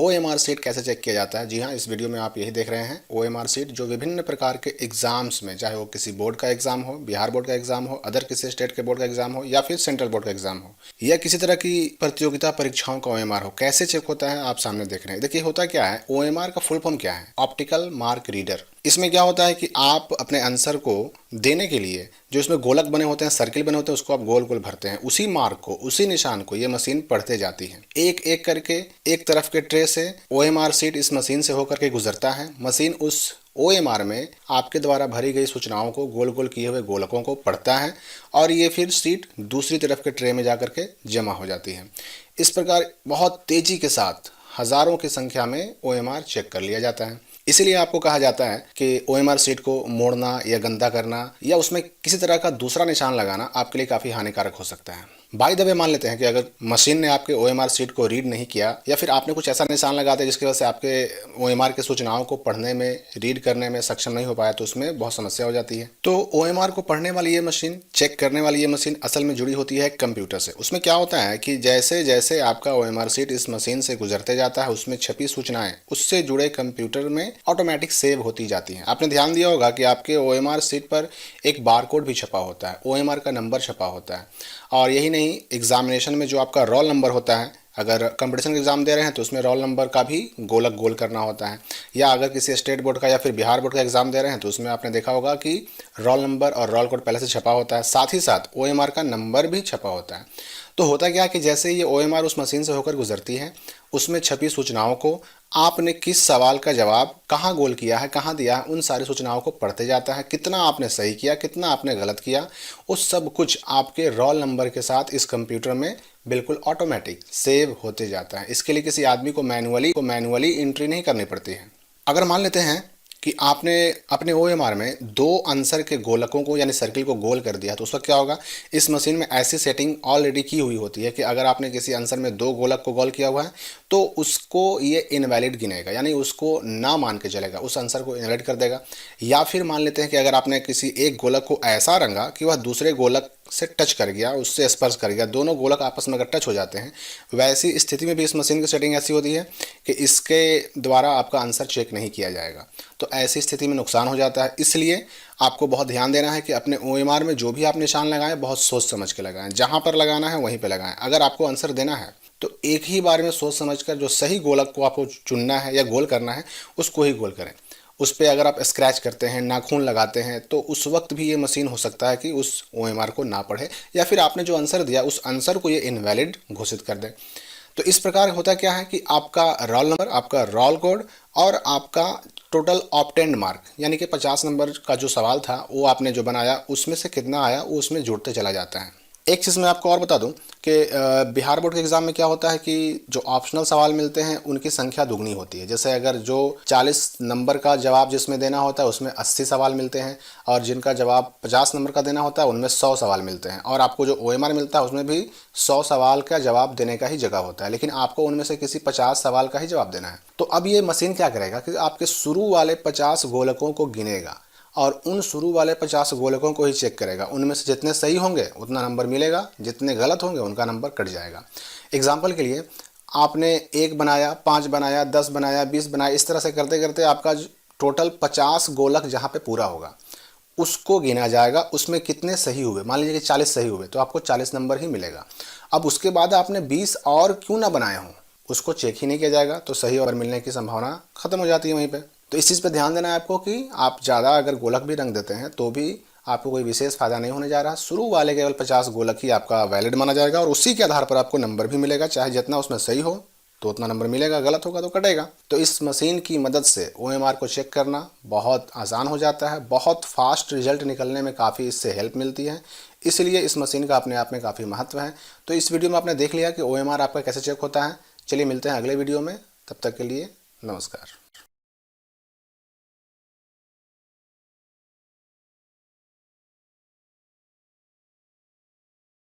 OMR seat कैसे check किया जाता है। जी हाँ, इस वीडियो में आप यही देख रहे हैं। OMR सीट जो विभिन्न प्रकार के एग्जाम्स में, चाहे वो किसी बोर्ड का एग्जाम हो, बिहार बोर्ड का एग्जाम हो, अदर किसी स्टेट के बोर्ड का एग्जाम हो, या फिर सेंट्रल बोर्ड का एग्जाम हो, या किसी तरह की प्रतियोगिता परीक्षाओं का OMR हो, कैसे चेक होता है आप सामने देख रहे हैं। देखिए होता क्या है, OMR का फुल फॉर्म क्या है, ऑप्टिकल मार्क रीडर। इसमें क्या होता है कि आप अपने आंसर को देने के लिए जो इसमें गोलक बने होते हैं, सर्किल बने होते हैं, उसको आप गोल गोल भरते हैं। उसी मार्क को, उसी निशान को ये मशीन पढ़ते जाती है। एक एक करके एक तरफ के ट्रे से OMR सीट इस मशीन से होकर के गुजरता है। मशीन उस OMR में आपके द्वारा भरी गई सूचनाओं को, गोल गोल किए हुए गोलकों को पढ़ता है और ये फिर सीट दूसरी तरफ के ट्रे में जाकर के जमा हो जाती है। इस प्रकार बहुत तेजी के साथ हजारों की संख्या में OMR चेक कर लिया जाता है। इसीलिए आपको कहा जाता है कि OMR सीट को मोड़ना या गंदा करना या उसमें किसी तरह का दूसरा निशान लगाना आपके लिए काफ़ी हानिकारक हो सकता है। बाय द वे मान लेते हैं कि अगर मशीन ने आपके OMR सीट को रीड नहीं किया या फिर आपने कुछ ऐसा निशान लगा दिया जिसकी वजह से आपके OMR के सूचनाओं को पढ़ने में, रीड करने में सक्षम नहीं हो पाया, तो उसमें बहुत समस्या हो जाती है। तो OMR को पढ़ने वाली ये मशीन, चेक करने वाली ये मशीन असल में जुड़ी होती है कंप्यूटर से। उसमें क्या होता है कि जैसे जैसे आपका OMR सीट इस मशीन से गुजरते जाता है, उसमें छपी सूचनाएं उससे जुड़े कंप्यूटर में ऑटोमेटिक सेव होती जाती हैं। आपने ध्यान दिया होगा कि आपके OMR सीट पर एक बारकोड भी छपा होता है, OMR का नंबर छपा होता है। और यही नहीं, एग्जामिनेशन में जो आपका रोल नंबर होता है, अगर कंपटीशन एग्जाम दे रहे हैं तो उसमें रोल नंबर का भी गोलक गोल करना होता है। या अगर किसी स्टेट बोर्ड का या फिर बिहार बोर्ड का एग्जाम दे रहे हैं तो उसमें आपने देखा होगा कि रोल नंबर और रोल कोड पहले से छपा होता है, साथ ही साथ OMR का नंबर भी छपा होता है। तो होता क्या है कि जैसे ये OMR उस मशीन से होकर गुजरती है, उसमें छपी सूचनाओं को आपने किस सवाल का जवाब कहाँ गोल किया है, कहाँ दिया है, उन सारी सूचनाओं को पढ़ते जाता है। कितना आपने सही किया, कितना आपने गलत किया, उस सब कुछ आपके रोल नंबर के साथ इस कंप्यूटर में बिल्कुल ऑटोमेटिक सेव होते जाता है। इसके लिए किसी आदमी को मैनुअली एंट्री नहीं करनी पड़ती है। अगर मान लेते हैं कि आपने अपने OMR में 2 आंसर के गोलकों को यानी सर्किल को गोल कर दिया, तो उस वक्त क्या होगा, इस मशीन में ऐसी सेटिंग ऑलरेडी की हुई होती है कि अगर आपने किसी आंसर में 2 गोलक को गोल किया हुआ है तो उसको ये इनवैलिड गिनेगा, यानी उसको ना मान के चलेगा, उस आंसर को इनवैलिड कर देगा। या फिर मान लेते हैं कि अगर आपने किसी एक गोलक को ऐसा रंगा कि वह दूसरे गोलक से टच कर गया, उससे स्पर्श कर गया, दोनों गोलक आपस में अगर टच हो जाते हैं, वैसी स्थिति में भी इस मशीन की सेटिंग ऐसी होती है कि इसके द्वारा आपका आंसर चेक नहीं किया जाएगा। तो ऐसी स्थिति में नुकसान हो जाता है। इसलिए आपको बहुत ध्यान देना है कि अपने OMR में जो भी आप निशान लगाएं, बहुत सोच समझ के लगाएं। जहां पर लगाना है वहीं पे लगाएं। अगर आपको आंसर देना है तो एक ही बार में सोच समझकर जो सही गोलक को आपको चुनना है या गोल करना है, उसको ही गोल करें। उस पर अगर आप स्क्रैच करते हैं, नाखून लगाते हैं, तो उस वक्त भी ये मशीन हो सकता है कि उस OMR को ना पढ़े या फिर आपने जो आंसर दिया उस आंसर को ये इनवैलिड घोषित कर दे। तो इस प्रकार होता क्या है कि आपका रोल नंबर, आपका रोल कोड और आपका टोटल ऑप्टेंड मार्क, यानी कि 50 नंबर का जो सवाल था वो आपने जो बनाया उसमें से कितना आया वो उसमें जुड़ते चला जाता है। एक चीज़ मैं आपको और बता दूं कि बिहार बोर्ड के एग्ज़ाम में क्या होता है कि जो ऑप्शनल सवाल मिलते हैं उनकी संख्या दुगनी होती है। जैसे अगर जो 40 नंबर का जवाब जिसमें देना होता है उसमें 80 सवाल मिलते हैं, और जिनका जवाब 50 नंबर का देना होता है उनमें 100 सवाल मिलते हैं। और आपको जो OMR मिलता है उसमें भी 100 सवाल का जवाब देने का ही जगह होता है, लेकिन आपको उनमें से किसी 50 सवाल का ही जवाब देना है। तो अब ये मशीन क्या करेगा कि आपके शुरू वाले 50 गोलकों को गिनेगा और उन शुरू वाले 50 गोलकों को ही चेक करेगा। उनमें से जितने सही होंगे उतना नंबर मिलेगा, जितने गलत होंगे उनका नंबर कट जाएगा। एग्जाम्पल के लिए आपने 1 बनाया, 5 बनाया, 10 बनाया, 20 बनाया, इस तरह से करते करते आपका टोटल 50 गोलक जहाँ पे पूरा होगा उसको गिना जाएगा। उसमें कितने सही हुए, मान लीजिए कि 40 सही हुए तो आपको 40 नंबर ही मिलेगा। अब उसके बाद आपने 20 और क्यों ना बनाए हों उसको चेक ही नहीं किया जाएगा, तो सही और मिलने की संभावना खत्म हो जाती है वहीं पे। तो इस चीज़ पे ध्यान देना है आपको कि आप ज़्यादा अगर गोलक भी रंग देते हैं तो भी आपको कोई विशेष फायदा नहीं होने जा रहा। शुरू वाले केवल 50 गोलक ही आपका वैलिड माना जाएगा और उसी के आधार पर आपको नंबर भी मिलेगा। चाहे जितना उसमें सही हो तो उतना नंबर मिलेगा, गलत होगा तो कटेगा। तो इस मशीन की मदद से OMR को चेक करना बहुत आसान हो जाता है। बहुत फास्ट रिजल्ट निकलने में काफ़ी इससे हेल्प मिलती है। इसलिए इस मशीन का अपने आप में काफ़ी महत्व है। तो इस वीडियो में आपने देख लिया कि OMR आपका कैसे चेक होता है। चलिए मिलते हैं अगले वीडियो में, तब तक के लिए नमस्कार।